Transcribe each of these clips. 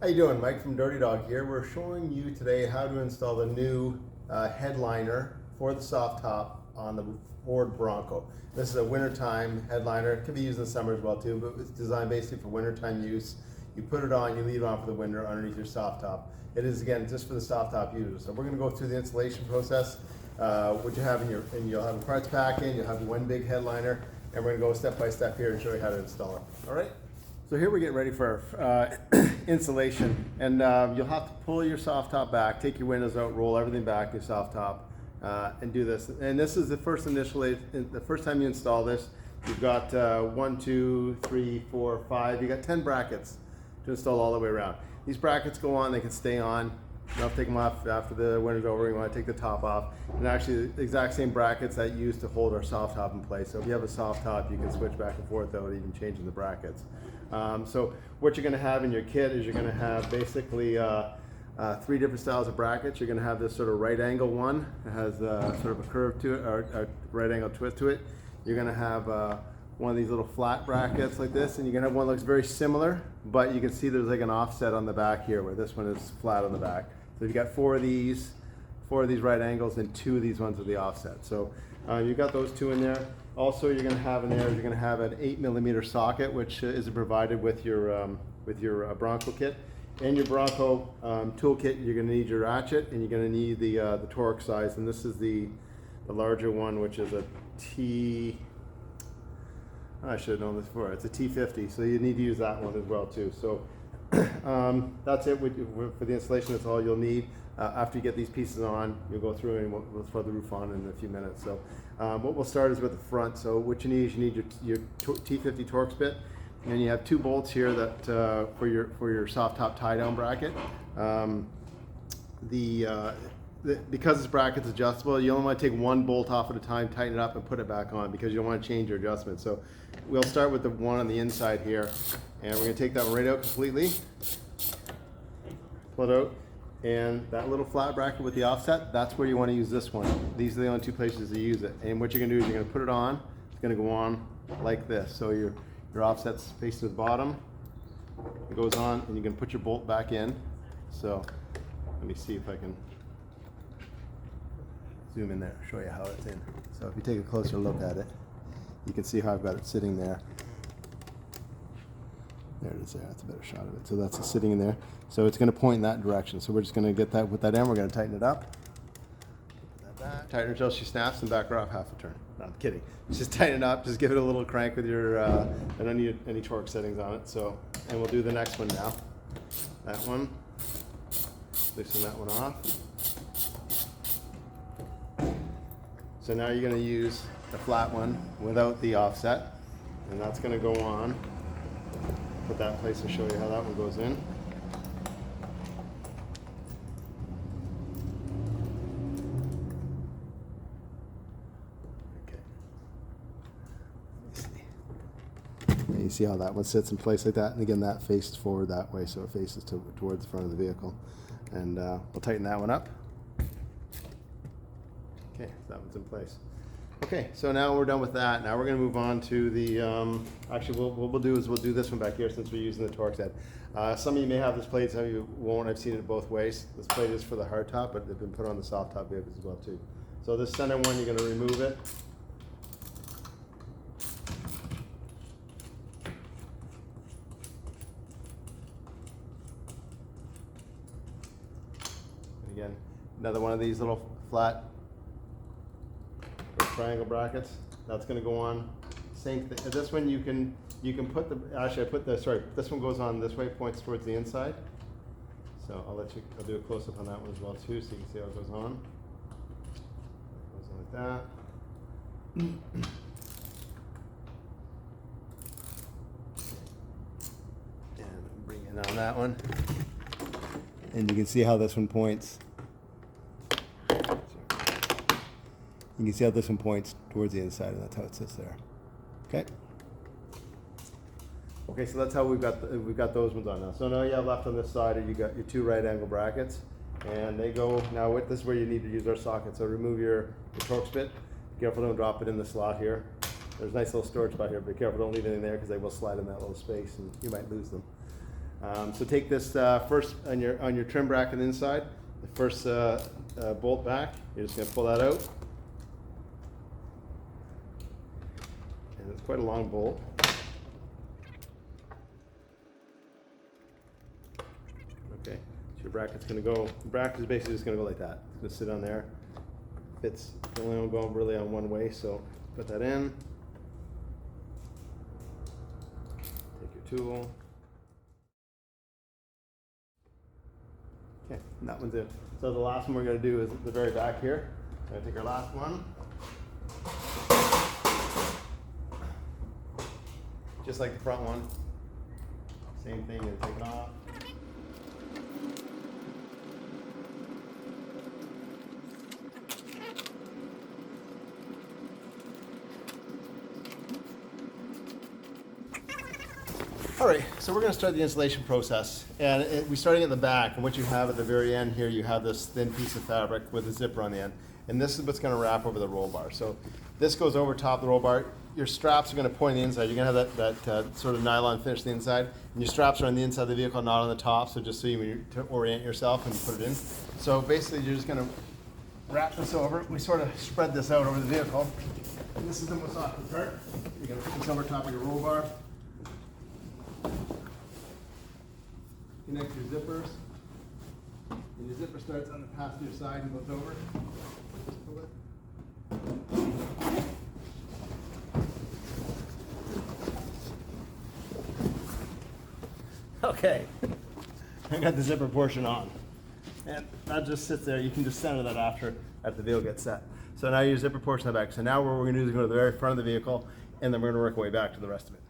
How you doing? Mike from Dirty Dog here. We're showing you today how to install the new headliner for the soft top on the Ford Bronco. This is a wintertime headliner. It can be used in the summer as well too, but it's designed basically for wintertime use. You put it on, you leave it on for the winter underneath your soft top. It is again just for the soft top users. So we're going to go through the installation process. What you have and you'll have a parts pack in, you'll have one big headliner, and we're going to go step by step here and show you how to install it. All right? So here we're getting ready for installation, and you'll have to pull your soft top back, take your windows out, roll everything back, your soft top, and do this. And this is the first time you install this. You've got 1, 2, 3, 4, 5. You got 10 brackets to install all the way around. These brackets go on; they can stay on. You don't have to take them off after the winter's over. You want to take the top off. And actually, the exact same brackets that you use to hold our soft top in place. So if you have a soft top, you can switch back and forth without even changing the brackets. So what you're going to have in your kit is you're going to have basically 3 different styles of brackets. You're going to have this sort of right angle one. It has sort of a curve to it, or a right angle twist to it. You're going to have one of these little flat brackets like this, and you're going to have one that looks very similar, but you can see there's like an offset on the back here where this one is flat on the back. So you've got 4 of these right angles and 2 of these ones with the offset. So you've got those 2 in there. Also, you're going to have in there, you're going to have an 8mm socket, which is provided with your Bronco kit. In your Bronco toolkit, you're going to need your ratchet, and you're going to need the torque size. And this is the larger one, which is a T. I should have known this before. It's a T50, so you need to use that one as well too. So that's it for the installation. That's all you'll need. After you get these pieces on, you'll go through and we'll throw the roof on in a few minutes. So what we'll start is with the front. So what you need is your T50 Torx bit, and you have 2 bolts here that for your soft top tie down bracket. Because this bracket's adjustable, you only want to take 1 bolt off at a time, tighten it up, and put it back on because you don't want to change your adjustment. So we'll start with the one on the inside here, and we're going to take that one right out completely. Pull it out. And that little flat bracket with the offset, that's where you want to use this one. These are the only 2 places to use it. And what you're going to do is you're going to put it on. It's going to go on like this. So your offset's facing to the bottom. It goes on, and you can put your bolt back in. So let me see if I can zoom in there, show you how it's in. So if you take a closer look at it, you can see how I've got it sitting there. There it is there, that's a better shot of it. So that's it sitting in there. So it's going to point in that direction. So we're just going to get that, with that in, we're going to tighten it up. Put that back. Tighten her until she snaps and back her off half a turn. No, I'm kidding. Just tighten it up, just give it a little crank with your, I don't need any torque settings on it. So, and we'll do the next one now. That one, loosen that one off. So now you're going to use the flat one without the offset, and that's going to go on. Put that in place and show you how that one goes in. Okay. Let me see. And you see how that one sits in place like that, and again that faces forward that way, so it faces towards the front of the vehicle. And we'll tighten that one up. Okay, so that one's in place. Okay, so now we're done with that. Now we're going to move on to the, actually what we'll do is we'll do this one back here since we're using the Torx head. Some of you may have this plate, some of you won't. I've seen it both ways. This plate is for the hard top, but they've been put on the soft top vehicles as well too. So this center one, you're going to remove it. And again, another one of these little flat triangle brackets. That's going to go on. Same thing. This one you can put the, actually I put the, sorry, this one goes on this way, points towards the inside. So I'll do a close up on that one as well too, so you can see how it goes on. It goes on like that. And bring it on that one. And you can see how this one points. You can see how this one points towards the inside, and that's how it sits there. Okay. Okay, so that's how we've got those ones on now. So now you have left on this side, you got your 2 right angle brackets, and they go now. This is where you need to use our socket. So remove your Torx bit. Be careful, don't drop it in the slot here. There's a nice little storage spot here. Be careful, don't leave anything there because they will slide in that little space, and you might lose them. So take this first on your trim bracket inside, the first bolt back. You're just going to pull that out. And it's quite a long bolt. Okay, so your bracket's going to go, the bracket is basically just going to go like that. It's going to sit on there. It's only going really on one way, so put that in. Take your tool. Okay, and that one's in. So the last one we're going to do is the very back here. So I'm going to take our last one. Just like the front one. Same thing, and take it off. All right, so we're going to start the installation process, and we're starting at the back, and what you have at the very end here, you have this thin piece of fabric with a zipper on the end, and this is what's going to wrap over the roll bar. So this goes over top of the roll bar. Your straps are going to point on the inside. You're going to have that sort of nylon finish on the inside, and your straps are on the inside of the vehicle, not on the top, so just so you to orient yourself and put it in. So basically you're just going to wrap this over. We sort of spread this out over the vehicle, and this is the most awkward part. You're going to put this over top of your roll bar. Connect your zippers, and your zipper starts on the passenger side and goes over. Just pull it. Okay, I got the zipper portion on, and that just sits there. You can just center that after the vehicle gets set. So now your zipper portion on the back. So now what we're going to do is go to the very front of the vehicle, and then we're going to work our way back to the rest of it.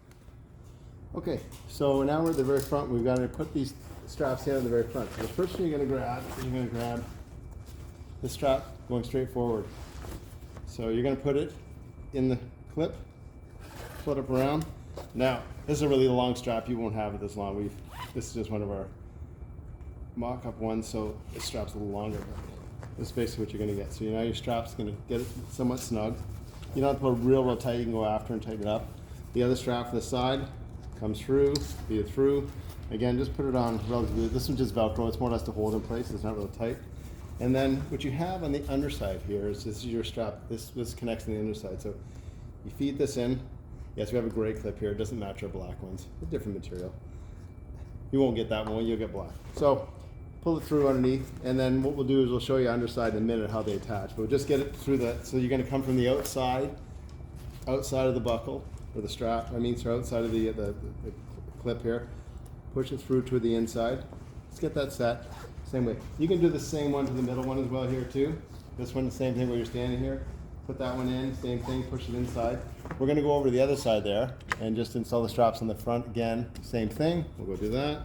Okay, so now we're at the very front. We've got to put these straps in on the very front. So the first thing you're going to grab this strap going straight forward. So you're going to put it in the clip, flip it up around. Now, this is a really long strap. You won't have it this long. This is just one of our mock-up ones, so the strap's a little longer. This is basically what you're going to get. So now your strap's going to get it somewhat snug. You don't have to put it real tight. You can go after and tighten it up. The other strap from the side comes through, feed it through. Again, just put it on relatively. This one's just Velcro. It's more or less to hold in place. It's not really tight. And then what you have on the underside here is this is your strap. This connects to the underside. So you feed this in. Yes, we have a gray clip here. It doesn't match our black ones. It's a different material. You won't get that one. You'll get black. So pull it through underneath, and then what we'll do is we'll show you underside in a minute how they attach. But we'll just get it through that. So you're going to come from the outside of the buckle. Or the strap, so outside of the clip here. Push it through to the inside. Let's get that set. Same way. You can do the same one to the middle one as well here too. This one, the same thing where you're standing here. Put that one in, same thing, push it inside. We're going to go over to the other side there and just install the straps on the front again. Same thing. We'll go do that.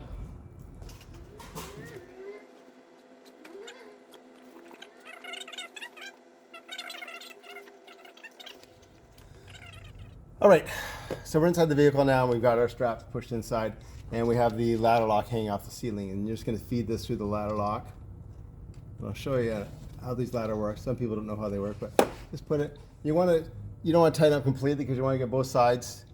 All right, so we're inside the vehicle now. We've got our straps pushed inside, and we have the ladder lock hanging off the ceiling. And you're just going to feed this through the ladder lock. And I'll show you how these ladder work. Some people don't know how they work, but just put it. You don't want to tighten up completely because you want to get both sides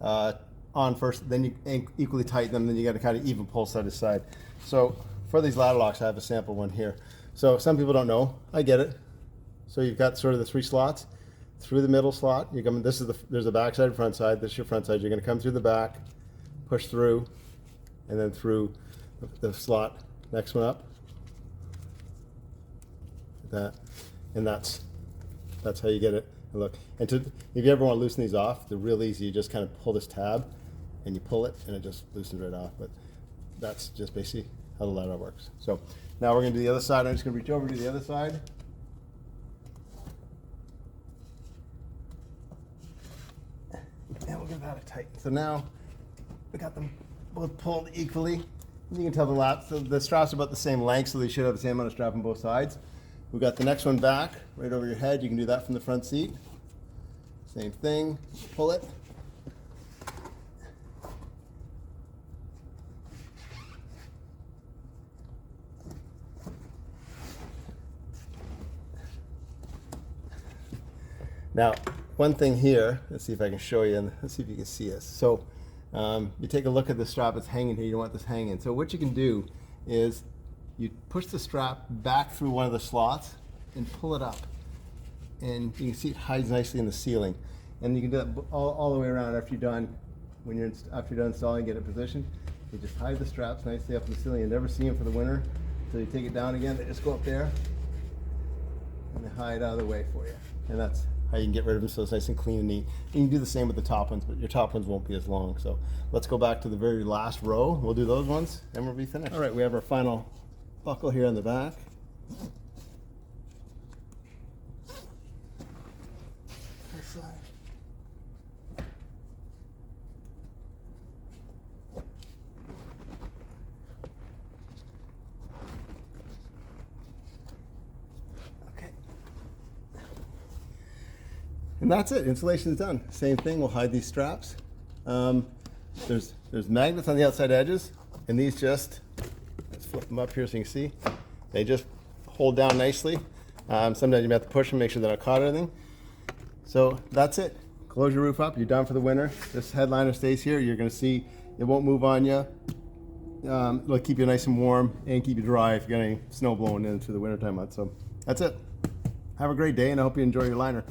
on first. Then you equally tighten them. Then you got to kind of even pull side to side. So for these ladder locks, I have a sample one here. So some people don't know. I get it. So you've got sort of the 3 slots. Through the middle slot, you come. There's a back side and front side. This is your front side. You're going to come through the back, push through, and then through the slot. Next one up. That, and that's how you get it. And look, and if you ever want to loosen these off, they're real easy. You just kind of pull this tab, and you pull it, and it just loosens right off. But that's just basically how the ladder works. So now we're going to do the other side. I'm just going to reach over to the other side. And we'll give that a tighten. So now we got them both pulled equally. You can tell the straps are about the same length, so they should have the same amount of strap on both sides. We've got the next one back, right over your head. You can do that from the front seat. Same thing, pull it. Now, one thing here, let's see if I can show you, and let's see if you can see us. So You take a look at the strap that's hanging here. You don't want this hanging. So what you can do is you push the strap back through one of the slots and pull it up. And you can see it hides nicely in the ceiling. And you can do that all the way around after you're done. After you're done installing, get it positioned. You just hide the straps nicely up in the ceiling. You never see them for the winter until you take it down again. They just go up there and they hide out of the way for you. And that's how you can get rid of them so it's nice and clean and neat. You can do the same with the top ones, but your top ones won't be as long. So let's go back to the very last row. We'll do those ones and we'll be finished. All right, we have our final buckle here on the back. This side. And that's it, installation is done. Same thing, we'll hide these straps. There's magnets on the outside edges, and these just, let's flip them up here so you can see, they just hold down nicely. Sometimes you may have to push them, make sure they're not caught or anything. So that's it. Close your roof up, you're done for the winter. This headliner stays here, you're gonna see it won't move on you. It'll keep you nice and warm and keep you dry if you got any snow blowing in through the wintertime months. So that's it. Have a great day and I hope you enjoy your liner.